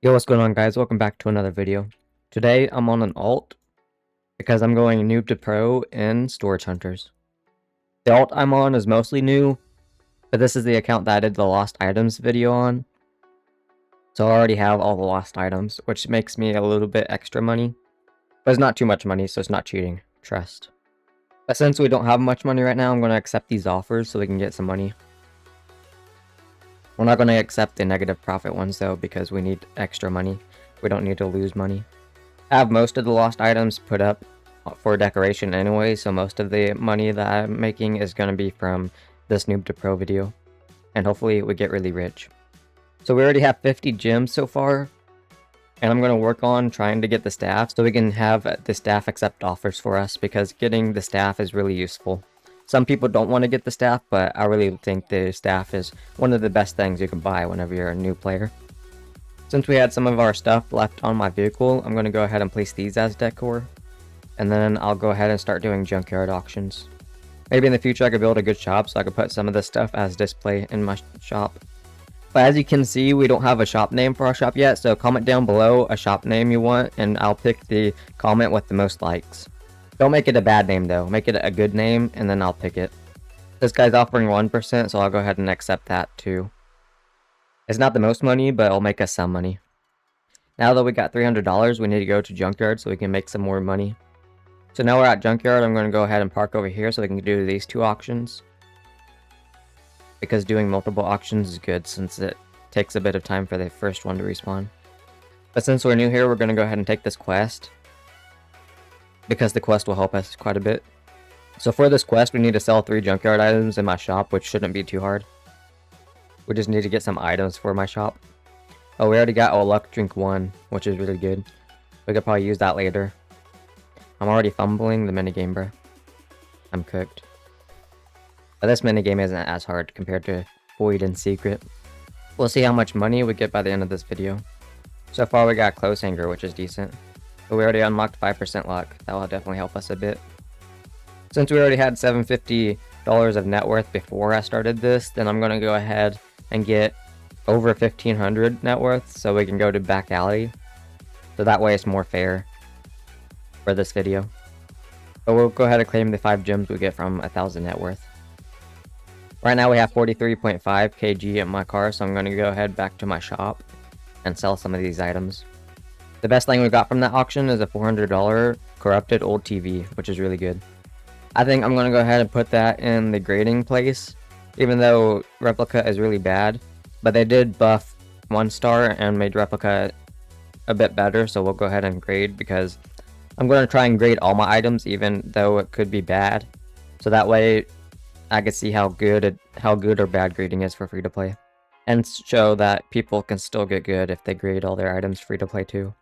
Yo, what's going on, guys? Welcome back to another video. Today I'm on an alt because I'm going noob to pro in storage hunters. The alt I'm on is mostly new, but this is the account that I did the lost items video on. So I already have all the lost items, which makes me a little bit extra money. But it's not too much money, so it's not cheating. Trust. But since we don't have much money right now, I'm going to accept these offers so we can get some money. We're not going to accept the negative profit ones though, because we need extra money. We don't need to lose money. I have most of the lost items put up for decoration anyway, so most of the money that I'm making is going to be from this noob to pro video. And hopefully we get really rich. So we already have 50 gems so far. And I'm going to work on trying to get the staff so we can have the staff accept offers for us, because getting the staff is really useful. Some people don't want to get the staff, but I really think the staff is one of the best things you can buy whenever you're a new player. Since we had some of our stuff left on my vehicle, I'm going to go ahead and place these as decor. And then I'll go ahead and start doing junkyard auctions. Maybe in the future I could build a good shop so I could put some of this stuff as display in my shop. But as you can see, we don't have a shop name for our shop yet, so comment down below a shop name you want and I'll pick the comment with the most likes. Don't make it a bad name though, make it a good name and then I'll pick it. This guy's offering 1%, so I'll go ahead and accept that too. It's not the most money, but it'll make us some money. Now that we got $300, we need to go to Junkyard so we can make some more money. So now we're at Junkyard, I'm going to go ahead and park over here so we can do these two auctions. Because doing multiple auctions is good since it takes a bit of time for the first one to respawn. But since we're new here, we're going to go ahead and take this quest, because the quest will help us quite a bit. So for this quest, we need to sell 3 junkyard items in my shop, which shouldn't be too hard. We just need to get some items for my shop. Oh, we already got a luck drink 1, which is really good. We could probably use that later. I'm already fumbling the minigame, bro. I'm cooked. But this minigame isn't as hard compared to Void and Secret. We'll see how much money we get by the end of this video. So far we got Close Hanger, which is decent. But we already unlocked 5% luck. That will definitely help us a bit. Since we already had $750 of net worth before I started this, then I'm going to go ahead and get over 1500 net worth so we can go to back alley. So that way it's more fair for this video. But we'll go ahead and claim the 5 gems we get from 1000 net worth. Right now we have 43.5 kg in my car, so I'm going to go ahead back to my shop and sell some of these items. The best thing we got from that auction is a $400 corrupted old TV, which is really good. I think I'm going to go ahead and put that in the grading place, even though replica is really bad. But they did buff 1 star and made replica a bit better, so we'll go ahead and grade, because I'm going to try and grade all my items even though it could be bad. So that way I can see how good or bad grading is for free to play. And show that people can still get good if they grade all their items free to play too.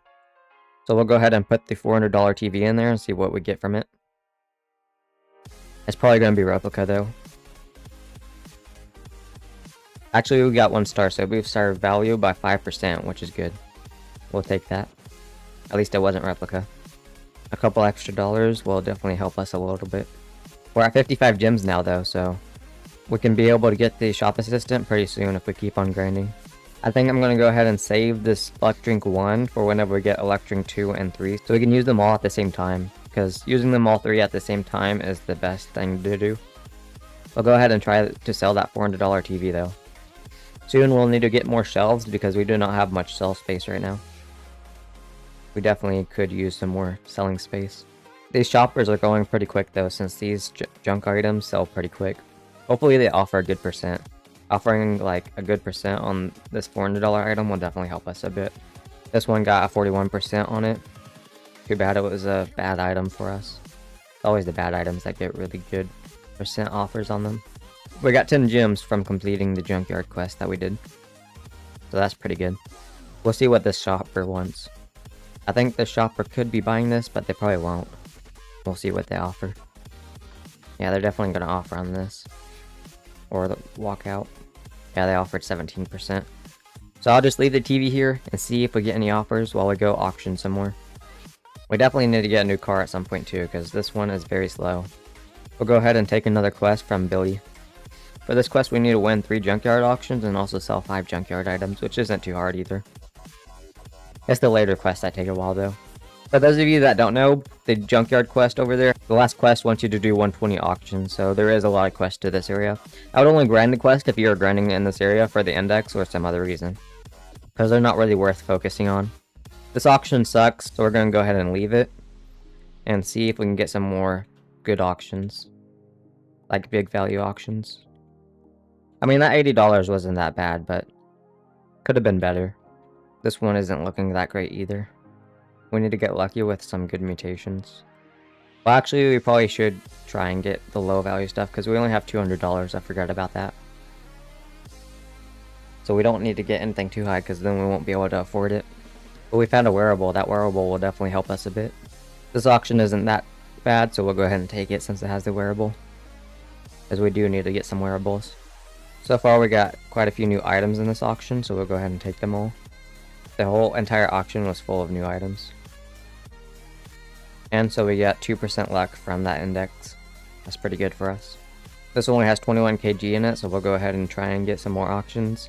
So we'll go ahead and put the $400 TV in there and see what we get from it. It's probably going to be replica though. Actually, we got 1 star, so we've started value by 5%, which is good. We'll take that. At least it wasn't replica. A couple extra dollars will definitely help us a little bit. We're at 55 gems now though, so we can be able to get the shop assistant pretty soon if we keep on grinding. I think I'm going to go ahead and save this luck drink 1 for whenever we get luck drink 2 and 3, so we can use them all at the same time, because using them all 3 at the same time is the best thing to do. We'll go ahead and try to sell that $400 TV though. Soon we'll need to get more shelves because we do not have much shelf space right now. We definitely could use some more selling space. These shoppers are going pretty quick though, since these junk items sell pretty quick. Hopefully they offer a good percent. Offering like a good percent on this $400 item will definitely help us a bit. This one got a 41% on it. Too bad it was a bad item for us. It's always the bad items that get really good percent offers on them. We got 10 gems from completing the junkyard quest that we did. So that's pretty good. We'll see what this shopper wants. I think the shopper could be buying this, but they probably won't. We'll see what they offer. Yeah, they're definitely going to offer on this. Or the walkout. Yeah, they offered 17%. So I'll just leave the TV here and see if we get any offers while we go auction some more. We definitely need to get a new car at some point too, because this one is very slow. We'll go ahead and take another quest from Billy. For this quest, we need to win 3 junkyard auctions and also sell 5 junkyard items, which isn't too hard either. It's the later quests that take a while though. For those of you that don't know, the Junkyard quest over there, the last quest wants you to do 120 auctions, so there is a lot of quests to this area. I would only grind the quest if you are grinding in this area for the index or some other reason, because they're not really worth focusing on. This auction sucks, so we're going to go ahead and leave it and see if we can get some more good auctions, like big value auctions. I mean, that $80 wasn't that bad, but could have been better. This one isn't looking that great either. We need to get lucky with some good mutations. Well, actually, we probably should try and get the low value stuff because we only have $200. I forgot about that. So we don't need to get anything too high because then we won't be able to afford it. But we found a wearable. That wearable will definitely help us a bit. This auction isn't that bad, so we'll go ahead and take it since it has the wearable. Because we do need to get some wearables. So far, we got quite a few new items in this auction, so we'll go ahead and take them all. The whole entire auction was full of new items. And so we got 2% luck from that index. That's pretty good for us. This only has 21 kg in it, so we'll go ahead and try and get some more auctions.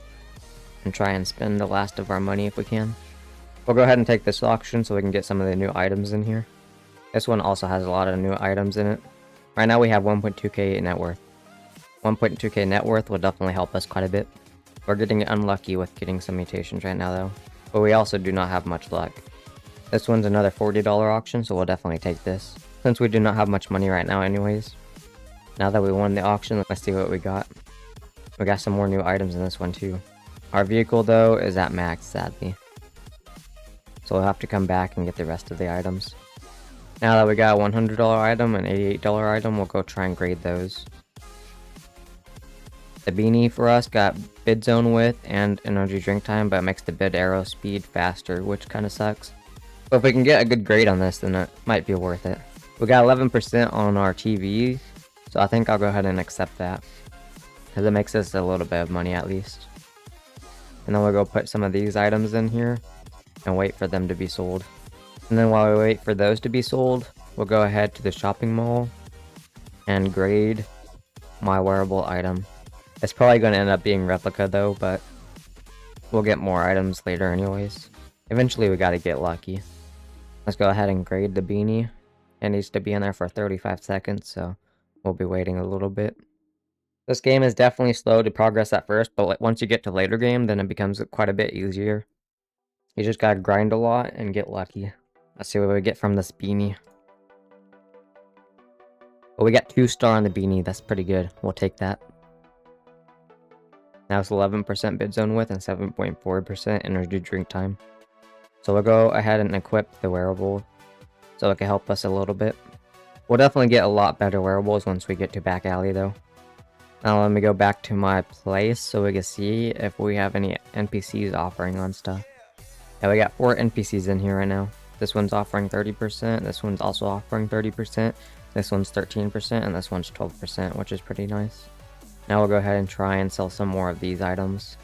And try and spend the last of our money if we can. We'll go ahead and take this auction so we can get some of the new items in here. This one also has a lot of new items in it. Right now we have 1.2k net worth. 1.2k net worth will definitely help us quite a bit. We're getting unlucky with getting some mutations right now though. But we also do not have much luck. This one's another $40 auction, so we'll definitely take this. Since we do not have much money right now anyways. Now that we won the auction, let's see what we got. We got some more new items in this one too. Our vehicle though is at max, sadly. So we'll have to come back and get the rest of the items. Now that we got a $100 item and $88 item, we'll go try and grade those. The beanie for us got bid zone width and energy drink time, but it makes the bid arrow speed faster, which kind of sucks. But if we can get a good grade on this, then it might be worth it. We got 11% on our TV, so I think I'll go ahead and accept that. Because it makes us a little bit of money at least. And then we'll go put some of these items in here and wait for them to be sold. And then while we wait for those to be sold, we'll go ahead to the shopping mall and grade my wearable item. It's probably going to end up being replica though, but we'll get more items later anyways. Eventually we got to get lucky. Let's go ahead and grade the beanie. It needs to be in there for 35 seconds, so we'll be waiting a little bit. This game is definitely slow to progress at first, but once you get to later game, then it becomes quite a bit easier. You just gotta grind a lot and get lucky. Let's see what we get from this beanie. Well, we got 2-star on the beanie. That's pretty good. We'll take that. Now it's 11% bid zone width and 7.4% energy drink time. So we'll go ahead and equip the wearable so it can help us a little bit. We'll definitely get a lot better wearables once we get to back alley though. Now let me go back to my place so we can see if we have any NPCs offering on stuff. Yeah, we got 4 NPCs in here right now. This one's offering 30%, this one's also offering 30%, this one's 13%, and this one's 12%, which is pretty nice. Now we'll go ahead and try and sell some more of these items.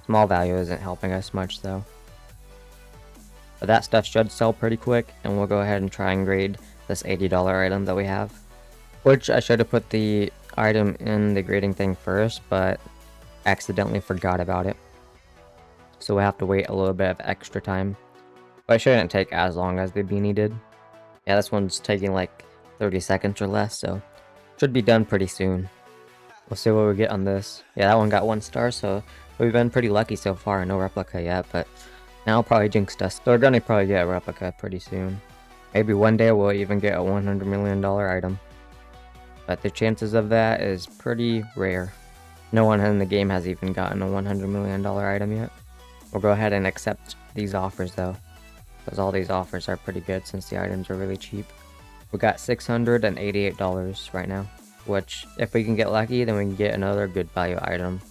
Small value isn't helping us much though. But that stuff should sell pretty quick, and we'll go ahead and try and grade this $80 item that we have. Which I should have put the item in the grading thing first, but accidentally forgot about it. So we'll have to wait a little bit of extra time. But it shouldn't take as long as the beanie did. Yeah, this one's taking like 30 seconds or less, so should be done pretty soon. We'll see what we get on this. Yeah, that one got 1 star, so we've been pretty lucky so far. No replica yet, but now I'll probably jinxed us. So we're gonna probably get a replica pretty soon. Maybe one day we'll even get a $100 million item. But the chances of that is pretty rare. No one in the game has even gotten a $100 million item yet. We'll go ahead and accept these offers though, because all these offers are pretty good since the items are really cheap. We got $688 right now, which if we can get lucky, then we can get another good value item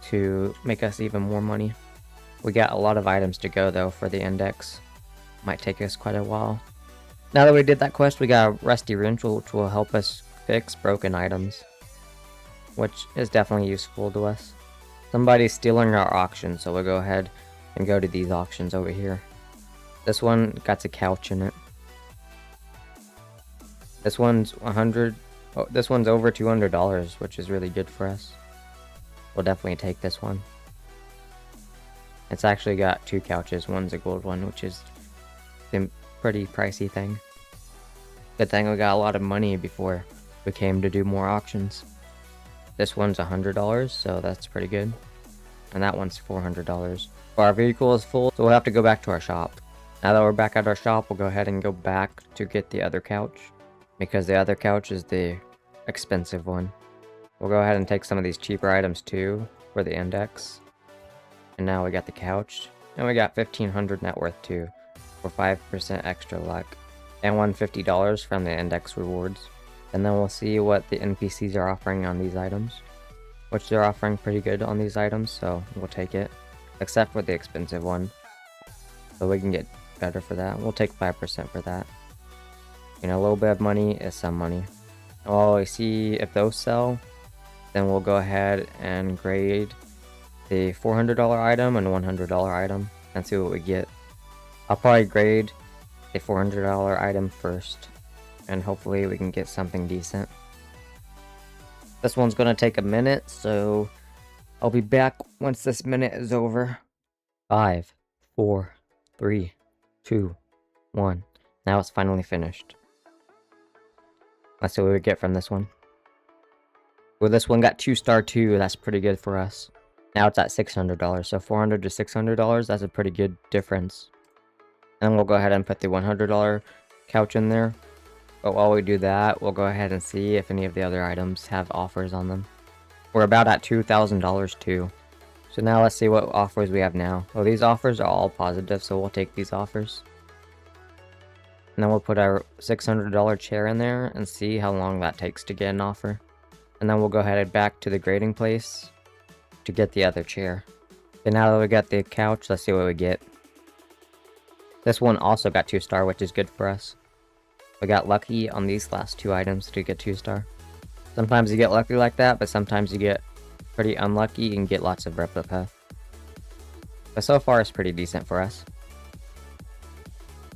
to make us even more money. We got a lot of items to go though for the index. Might take us quite a while. Now that we did that quest, we got a rusty wrench, which will help us fix broken items, which is definitely useful to us. Somebody's stealing our auction, so we'll go ahead and go to these auctions over here. This one got a couch in it. This one's this one's over $200, which is really good for us. We'll definitely take this one. It's actually got 2 couches. One's a gold one, which is a pretty pricey thing. Good thing we got a lot of money before we came to do more auctions. This one's $100, so that's pretty good. And that one's $400. Our vehicle is full, so we'll have to go back to our shop. Now that we're back at our shop, we'll go ahead and go back to get the other couch, because the other couch is the expensive one. We'll go ahead and take some of these cheaper items too for the index. And now we got the couch, and we got 1500 net worth too, for 5% extra luck, and $150 from the index rewards. And then we'll see what the NPCs are offering on these items, which they're offering pretty good on these items, so we'll take it, except for the expensive one, so we can get better for that. We'll take 5% for that. You know, a little bit of money is some money. While we see if those sell, then we'll go ahead and grade the $400 item and $100 item and see what we get. I'll probably grade the $400 item first, and hopefully we can get something decent. This one's gonna take a minute, so I'll be back once this minute is over. 5, 4, 3, 2, 1. Now it's finally finished. Let's see what we get from this one. Well, this one got 2-star too. That's pretty good for us. Now it's at $600, so $400 to $600, that's a pretty good difference. And we'll go ahead and put the $100 couch in there. But while we do that, we'll go ahead and see if any of the other items have offers on them. We're about at $2,000 too. So now let's see what offers we have now. Well, these offers are all positive, so we'll take these offers. And then we'll put our $600 chair in there and see how long that takes to get an offer. And then we'll go ahead and back to the grading place to get the other chair. And now that we got the couch, let's see what we get. This one also got 2-star, which is good for us. We got lucky on these last 2 items to get 2-star. Sometimes you get lucky like that, but sometimes you get pretty unlucky and get lots of replica. But so far it's pretty decent for us.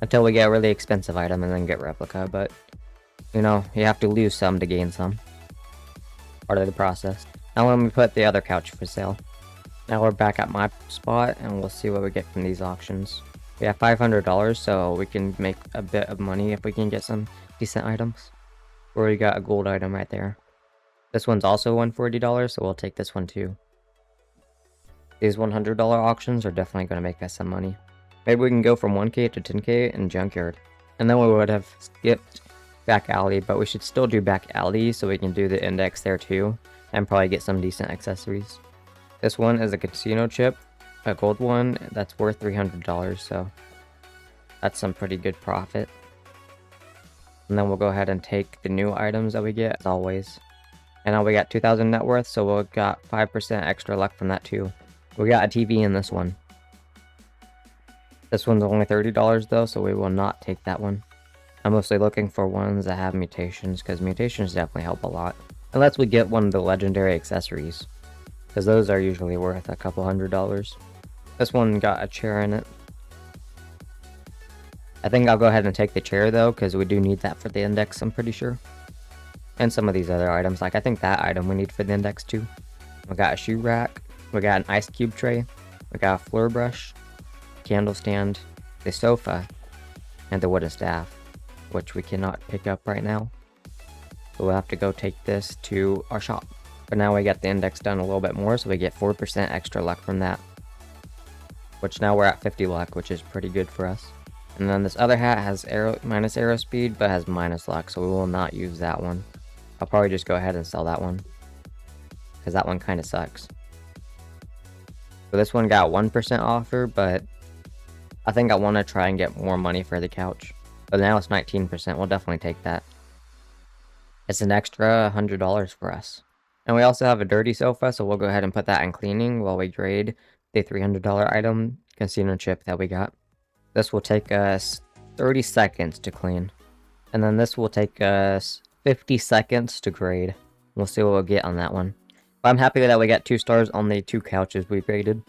Until we get a really expensive item and then get replica, but you know, you have to lose some to gain some. Part of the process. Now let me put the other couch for sale. Now we're back at my spot and we'll see what we get from these auctions. We have $500, so we can make a bit of money if we can get some decent items. We already got a gold item right there. This one's also $140, so we'll take this one too. These $100 auctions are definitely going to make us some money. Maybe we can go from 1k to 10k in Junkyard. And then we would have skipped back alley, but we should still do back alley so we can do the index there too, and probably get some decent accessories. This one is a casino chip, a gold one that's worth $300, so that's some pretty good profit. And then we'll go ahead and take the new items that we get as always. And now we got 2,000 net worth, so we'll got 5% extra luck from that too. We got a TV in this one. This one's only $30 though, so we will not take that one. I'm mostly looking for ones that have mutations, because mutations definitely help a lot. Unless we get one of the legendary accessories, because those are usually worth a couple $100. This one got a chair in it. I think I'll go ahead and take the chair though, because we do need that for the index, I'm pretty sure. And some of these other items, like I think that item we need for the index too. We got a shoe rack, we got an ice cube tray, we got a floor brush, candle stand, the sofa, and the wooden staff, which we cannot pick up right now. So we'll have to go take this to our shop. But now we got the index done a little bit more, so we get 4% extra luck from that. Which now we're at 50 luck, which is pretty good for us. And then this other hat has minus arrow speed, but has minus luck, so we will not use that one. I'll probably just go ahead and sell that one, because that one kind of sucks. So this one got 1% offer, but I think I want to try and get more money for the couch. But now it's 19%, we'll definitely take that. It's an extra $100 for us. And we also have a dirty sofa, so we'll go ahead and put that in cleaning while we grade the $300 item casino chip that we got. This will take us 30 seconds to clean. And then this will take us 50 seconds to grade. We'll see what we'll get on that one. But I'm happy that we got 2 stars on the 2 couches we graded,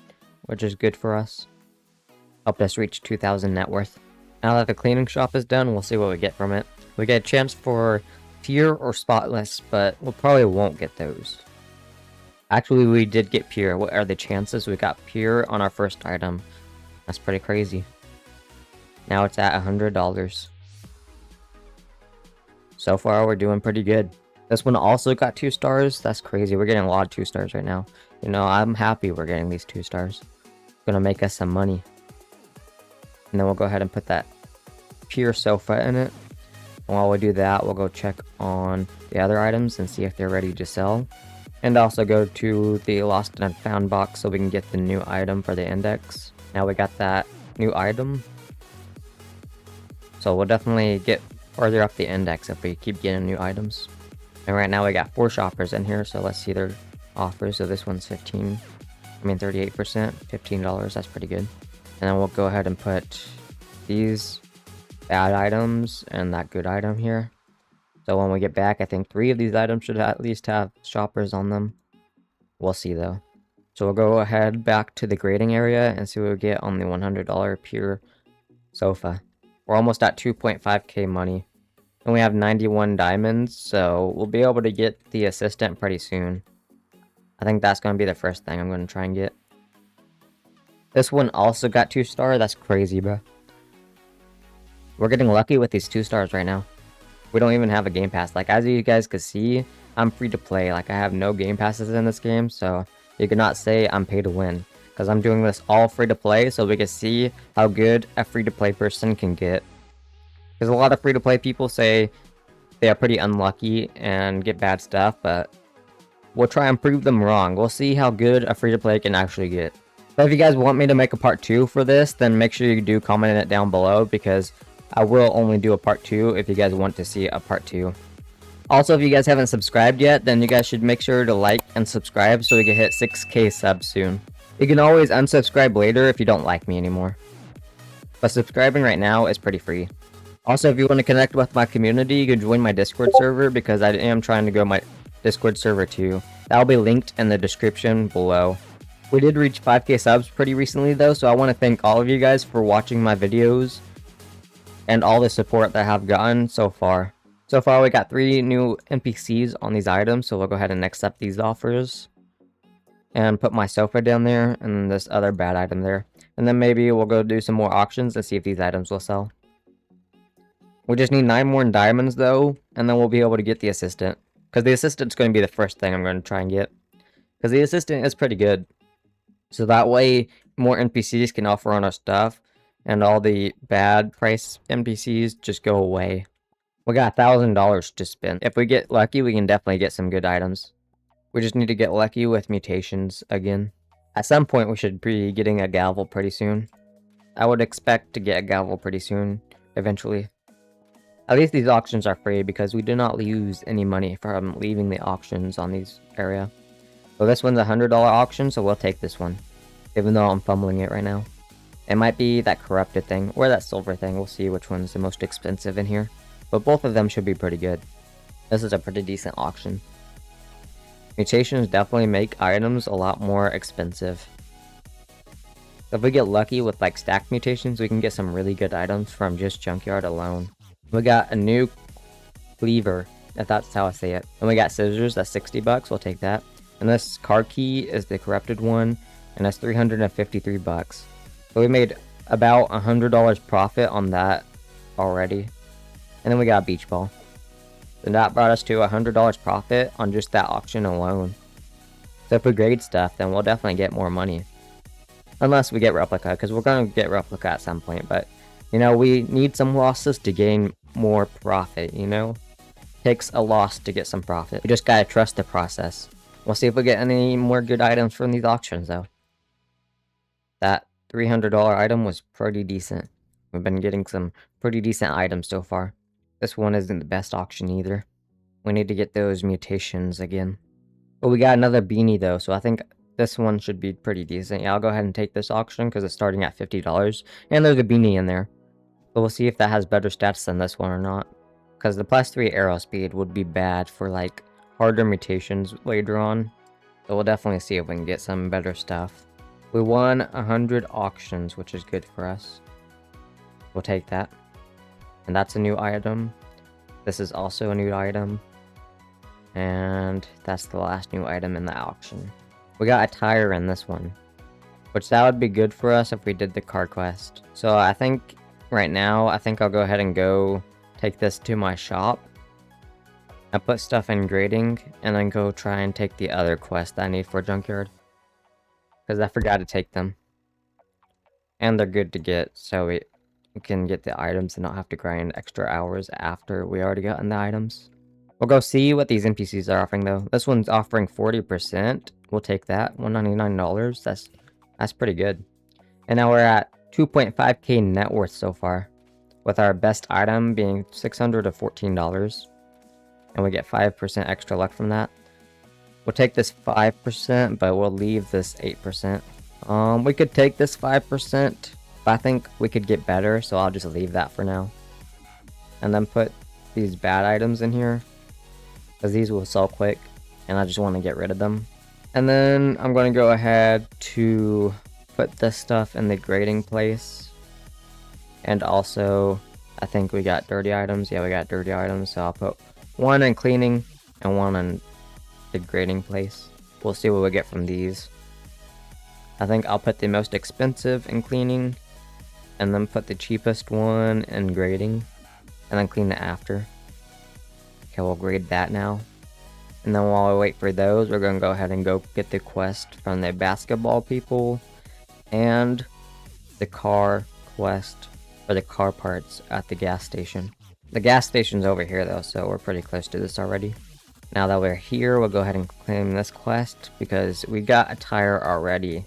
which is good for us. Helped us reach 2,000 net worth. Now that the cleaning shop is done, we'll see what we get from it. We get a chance for tier or spotless, but we probably won't get those. Actually, we did get pure. What are the chances we got pure on our first item? That's pretty crazy. Now it's at $100. So far, we're doing pretty good. This one also got 2 stars. That's crazy. We're getting a lot of 2 stars right now. You know, I'm happy we're getting these 2 stars. It's gonna make us some money. And then we'll go ahead and put that pure sofa in it. And while we do that, we'll go check on the other items and see if they're ready to sell. And also go to the lost and found box so we can get the new item for the index. Now we got that new item. So we'll definitely get further up the index if we keep getting new items. And right now we got 4 shoppers in here, so let's see their offers. So this one's 38%, $15, that's pretty good. And then we'll go ahead and put these bad items and that good item here. So when we get back, I think 3 of these items should at least have shoppers on them. We'll see though. So we'll go ahead back to the grading area and see what we get on the $100 pure sofa. We're almost at 2.5k money. And we have 91 diamonds, so we'll be able to get the assistant pretty soon. I think that's going to be the first thing I'm going to try and get. This one also got 2 stars. That's crazy, bro. We're getting lucky with these 2 stars right now. We don't even have a game pass. Like, as you guys can see, I'm free to play. Like, I have no game passes in this game, so you cannot say I'm pay to win. Because I'm doing this all free to play, so we can see how good a free to play person can get. Because a lot of free to play people say they are pretty unlucky and get bad stuff, but we'll try and prove them wrong. We'll see how good a free to play can actually get. So if you guys want me to make a part 2 for this, then make sure you do comment it down below, because I will only do a part 2 if you guys want to see a part 2. Also, if you guys haven't subscribed yet, then you guys should make sure to like and subscribe so we can hit 6k subs soon. You can always unsubscribe later if you don't like me anymore. But subscribing right now is pretty free. Also, if you want to connect with my community, you can join my Discord server, because I am trying to grow my Discord server too. That'll be linked in the description below. We did reach 5k subs pretty recently though, so I want to thank all of you guys for watching my videos and all the support that I have gotten so far. So far we got 3 new NPCs on these items, so we'll go ahead and accept these offers. And put my sofa down there, and this other bad item there. And then maybe we'll go do some more auctions and see if these items will sell. We just need 9 more diamonds though, and then we'll be able to get the assistant. Because the assistant's going to be the first thing I'm going to try and get. Because the assistant is pretty good. So that way, more NPCs can offer on our stuff, and all the bad price NPCs just go away. We got $1,000 to spend. If we get lucky, we can definitely get some good items. We just need to get lucky with mutations again. At some point, we should be getting a gavel pretty soon. I would expect to get a gavel pretty soon, eventually. At least these auctions are free, because we do not lose any money from leaving the auctions on these area. So this one's a $100 auction, so we'll take this one. Even though I'm fumbling it right now. It might be that corrupted thing, or that silver thing. We'll see which one's the most expensive in here. But both of them should be pretty good. This is a pretty decent auction. Mutations definitely make items a lot more expensive. If we get lucky with like stacked mutations, we can get some really good items from just Junkyard alone. We got a new cleaver, if that's how I say it. And we got scissors, that's 60 bucks, we'll take that. And this car key is the corrupted one, and that's 353 bucks. So we made about $100 profit on that already. And then we got a beach ball. And that brought us to $100 profit on just that auction alone. So if we grade stuff, then we'll definitely get more money. Unless we get replica, because we're going to get replica at some point. But, you know, we need some losses to gain more profit, you know? Takes a loss to get some profit. We just gotta trust the process. We'll see if we get any more good items from these auctions, though. That $300 item was pretty decent. We've been getting some pretty decent items so far. This one isn't the best auction either. We need to get those mutations again. But we got another beanie though, so I think this one should be pretty decent. Yeah, I'll go ahead and take this auction because it's starting at $50. And there's a beanie in there. So we'll see if that has better stats than this one or not. Because the +3 arrow speed would be bad for like harder mutations later on. So we'll definitely see if we can get some better stuff. We won 100 auctions, which is good for us. We'll take that. And that's a new item. This is also a new item. And that's the last new item in the auction. We got a tire in this one, which that would be good for us if we did the car quest. So I think right now, I'll go ahead and go take this to my shop. I put stuff in grading, and then go try and take the other quest that I need for Junkyard. Because I forgot to take them. And they're good to get, so we can get the items and not have to grind extra hours after we already gotten the items. We'll go see what these NPCs are offering though. This one's offering 40%. We'll take that. $199. That's pretty good. And now we're at 2.5k net worth so far, with our best item being $614. And we get 5% extra luck from that. We'll take this 5%, but we'll leave this 8%. We could take this 5%, but I think we could get better, so I'll just leave that for now. And then put these bad items in here, because these will sell quick, and I just want to get rid of them. And then I'm going to go ahead to put this stuff in the grading place. And also, I think we got dirty items. Yeah, we got dirty items, so I'll put one in cleaning and one in the grading place. We'll see what we get from these. I think I'll put the most expensive in cleaning, and then put the cheapest one in grading, and then clean it after. Okay, we'll grade that now. And then while we wait for those, we're going to go ahead and go get the quest from the basketball people and the car quest for the car parts at the gas station. The gas station's over here though, so we're pretty close to this already. Now that we're here, we'll go ahead and claim this quest because we got a tire already,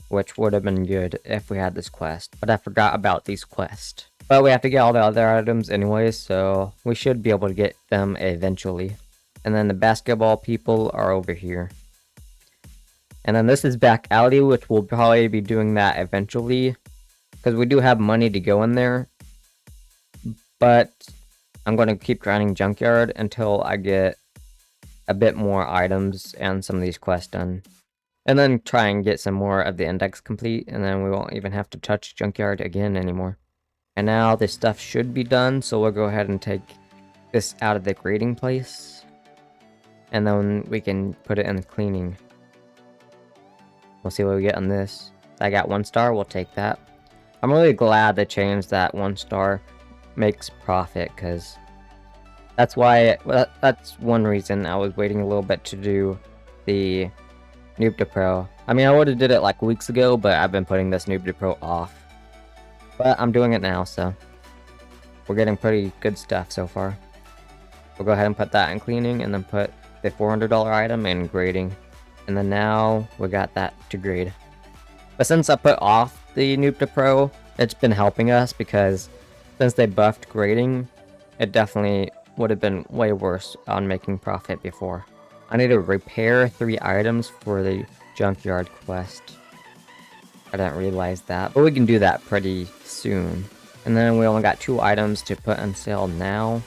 which would have been good if we had this quest, but I forgot about these quests. But we have to get all the other items anyways, so we should be able to get them eventually. And then the basketball people are over here. And then this is back alley, which we'll probably be doing that eventually, because we do have money to go in there. But I'm going to keep grinding Junkyard until I get a bit more items and some of these quests done. And then try and get some more of the index complete, and then we won't even have to touch Junkyard again anymore. And now this stuff should be done, so we'll go ahead and take this out of the grading place. And then we can put it in cleaning. We'll see what we get on this. I got 1 star, we'll take that. I'm really glad they changed that 1 star makes profit, because that's why, that's one reason I was waiting a little bit to do the Noob to Pro. I mean, I would have did it like weeks ago, but I've been putting this Noob to Pro off. But I'm doing it now, so we're getting pretty good stuff so far. We'll go ahead and put that in cleaning, and then put the $400 item in grading. And then now we got that to grade. But since I put off the Noob to Pro, it's been helping us, because since they buffed grading, it definitely would have been way worse on making profit before. I need to repair 3 items for the Junkyard quest. I didn't realize that, but we can do that pretty soon. And then we only got 2 items to put on sale now.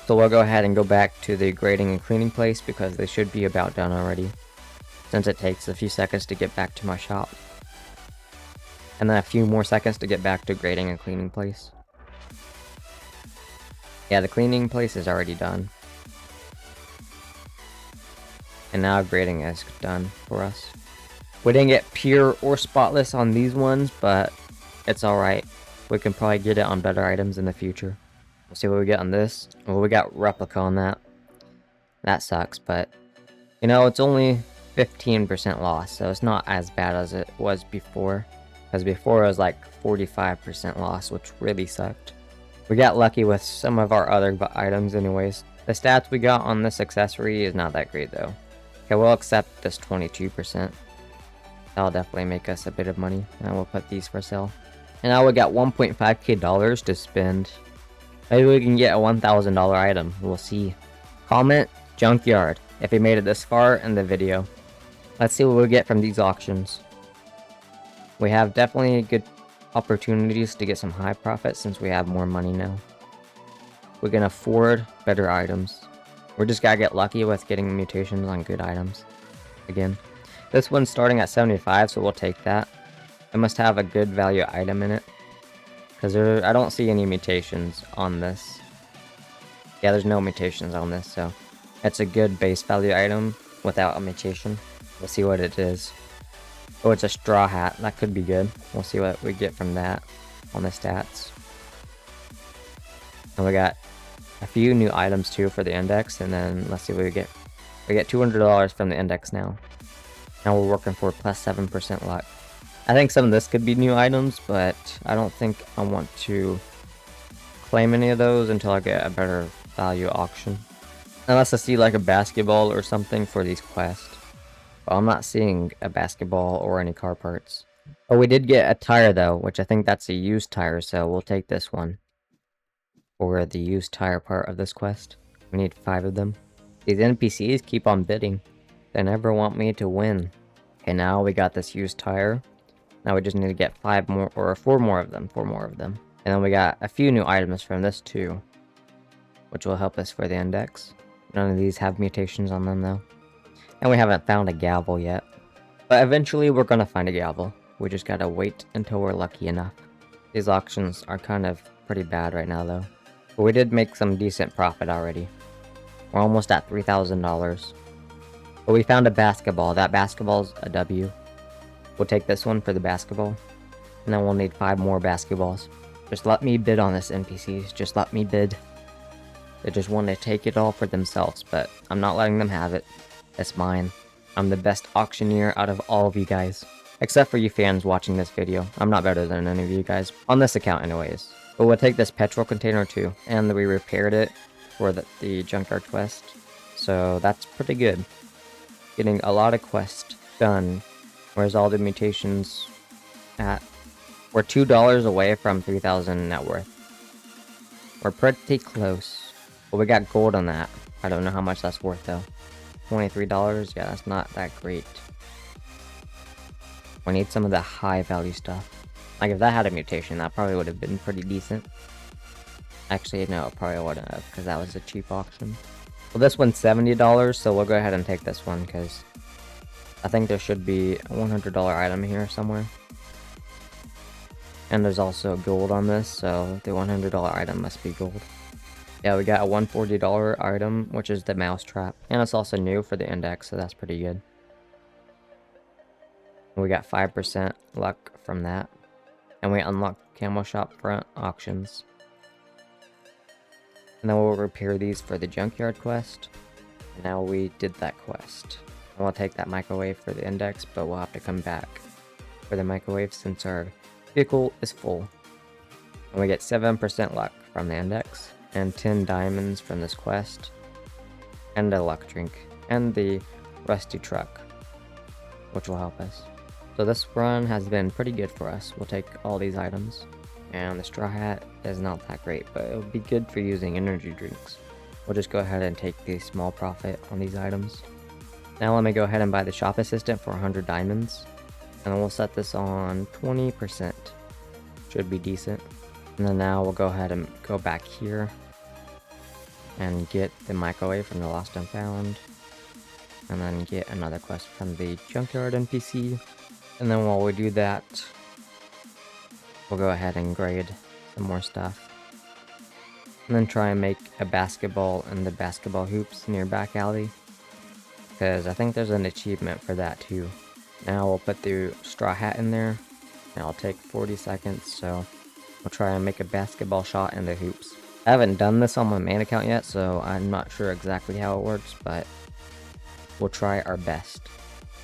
So we'll go ahead and go back to the grading and cleaning place, because they should be about done already, since it takes a few seconds to get back to my shop. And then a few more seconds to get back to grading and cleaning place. Yeah, the cleaning place is already done. And now grading is done for us. We didn't get pure or spotless on these ones, but it's alright. We can probably get it on better items in the future. We'll see what we get on this. Well, we got replica on that. That sucks, but you know, it's only 15% loss, so it's not as bad as it was before. Because before it was like 45% loss, which really sucked. We got lucky with some of our other items anyways. The stats we got on this accessory is not that great though. Okay, we'll accept this 22%. That'll definitely make us a bit of money. And we'll put these for sale. And now we got 1.5k dollars to spend. Maybe we can get a $1,000 item. We'll see. Comment Junkyard if you made it this far in the video. Let's see what we get from these auctions. We have definitely good opportunities to get some high profits since we have more money now. We can afford better items. We're just gotta get lucky with getting mutations on good items. Again. This one's starting at 75, so we'll take that. It must have a good value item in it, because I don't see any mutations on this. Yeah, there's no mutations on this, so It's a good base value item without a mutation. We'll see what it is. Oh, it's a straw hat. That could be good. We'll see what we get from that on the stats. And we got a few new items too for the index, and then let's see what we get. We get $200 from the index now. Now we're working for plus 7% luck. I think some of this could be new items, but I don't think I want to claim any of those until I get a better value auction. Unless I see like a basketball or something for these quests. But I'm not seeing a basketball or any car parts. Oh, we did get a tire though, which I think that's a used tire, so we'll take this one. For the used tire part of this quest. We need 5 of them. These NPCs keep on bidding. They never want me to win. Okay, now we got this used tire. Now we just need to get 5 more, or 4 more of them. 4 more of them. And then we got a few new items from this too, which will help us for the index. None of these have mutations on them though. And we haven't found a gavel yet. But eventually we're gonna find a gavel. We just gotta wait until we're lucky enough. These auctions are kind of pretty bad right now though. But we did make some decent profit already. We're almost at $3,000. But we found a basketball. That basketball's a W. We'll take this one for the basketball. And then we'll need 5 more basketballs. Just let me bid on this, NPCs. Just let me bid. They just want to take it all for themselves, but I'm not letting them have it. It's mine. I'm the best auctioneer out of all of you guys. Except for you fans watching this video. I'm not better than any of you guys. On this account anyways. But we'll take this petrol container too. And we repaired it for the Junkyard quest. So that's pretty good. Getting a lot of quests done. Where's all the mutations at? We're $2 away from 3,000 net worth. We're pretty close. But we got gold on that. I don't know how much that's worth though. $23? Yeah, that's not that great. We need some of the high value stuff. Like if that had a mutation, that probably would have been pretty decent. Actually, no, it probably wouldn't have, because that was a cheap auction. Well, this one's $70, so we'll go ahead and take this one, because I think there should be a $100 item here somewhere. And there's also gold on this, so the $100 item must be gold. Yeah, we got a $140 item, which is the mouse trap. And it's also new for the index, so that's pretty good. We got 5% luck from that. And we unlocked camo shop front auctions. And then we'll repair these for the Junkyard quest. And now we did that quest. And we'll take that microwave for the index, but we'll have to come back for the microwave since our vehicle is full. And we get 7% luck from the index. And 10 diamonds from this quest. And a luck drink. And the rusty truck, which will help us. So this run has been pretty good for us. We'll take all these items. And the straw hat is not that great, but it'll be good for using energy drinks. We'll just go ahead and take the small profit on these items. Now let me go ahead and buy the shop assistant for 100 diamonds. And then we'll set this on 20%. Should be decent. And then now we'll go ahead and go back here. And get the microwave from the Lost and Found. And then get another quest from the Junkyard NPC. And then while we do that, we'll go ahead and grade some more stuff. And then try and make a basketball and the basketball hoops near back alley. Because I think there's an achievement for that too. Now we'll put the straw hat in there. And I'll take 40 seconds, so we'll try and make a basketball shot in the hoops. I haven't done this on my main account yet, so I'm not sure exactly how it works, but we'll try our best.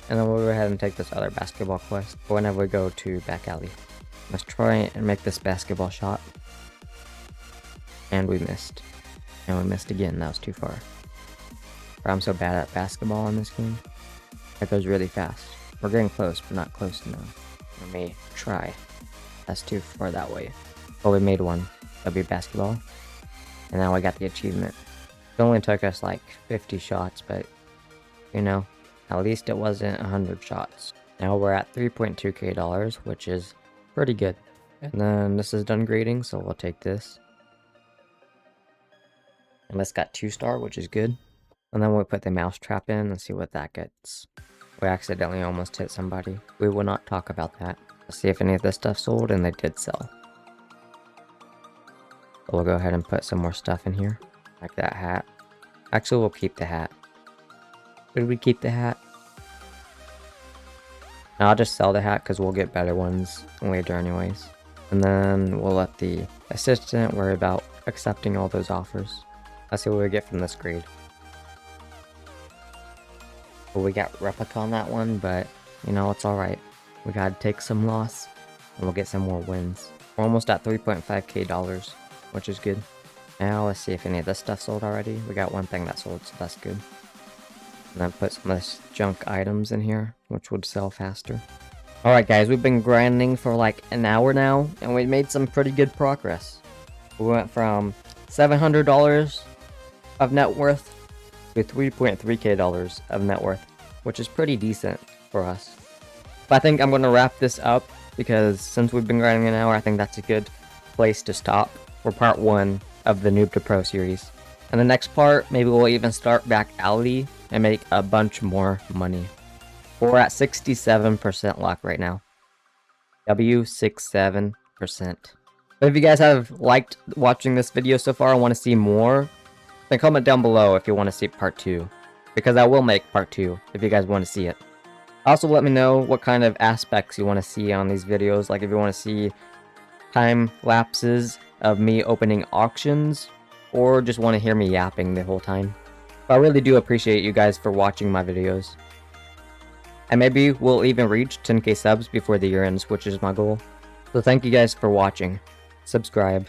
And then we'll go ahead and take this other basketball quest whenever we go to back alley. Let's try and make this basketball shot. And we missed. And we missed again, that was too far. I'm so bad at basketball in this game. It goes really fast. We're getting close, but not close enough. Let me try. That's too far that way. But we made one. That'll be basketball. And now we got the achievement. It only took us like 50 shots, but you know, at least it wasn't 100 shots. Now we're at $3.2k, which is pretty good. And then this is done grading, so we'll take this. And this got 2-star, which is good. And then we'll put the mouse trap in and see what that gets. We accidentally almost hit somebody. We will not talk about that. Let's see if any of this stuff sold, and they did sell. So we'll go ahead and put some more stuff in here, like that hat. Actually, we'll keep the hat. Did we keep the hat? No, I'll just sell the hat because we'll get better ones later anyways. And then we'll let the assistant worry about accepting all those offers. Let's see what we get from this grade. Well, we got replica on that one, but you know, it's alright. We gotta take some loss and we'll get some more wins. We're almost at $3.5k, which is good. Now let's see if any of this stuff sold already. We got one thing that sold, so that's good. And then put some of this junk items in here, which would sell faster. Alright guys, we've been grinding for like an hour now, and we made some pretty good progress. We went from $700 of net worth to $3.3k of net worth, which is pretty decent for us. But I think I'm going to wrap this up, because since we've been grinding an hour, I think that's a good place to stop for part 1 of the Noob to Pro series. And the next part, maybe we'll even start back alley and make a bunch more money. We're at 67% luck right now. W67%. But if you guys have liked watching this video so far and want to see more, then comment down below if you want to see part 2. Because I will make part 2 if you guys want to see it. Also let me know what kind of aspects you want to see on these videos. Like if you want to see time lapses of me opening auctions, or just want to hear me yapping the whole time. But I really do appreciate you guys for watching my videos. And maybe we'll even reach 10k subs before the year ends, which is my goal. So thank you guys for watching. Subscribe.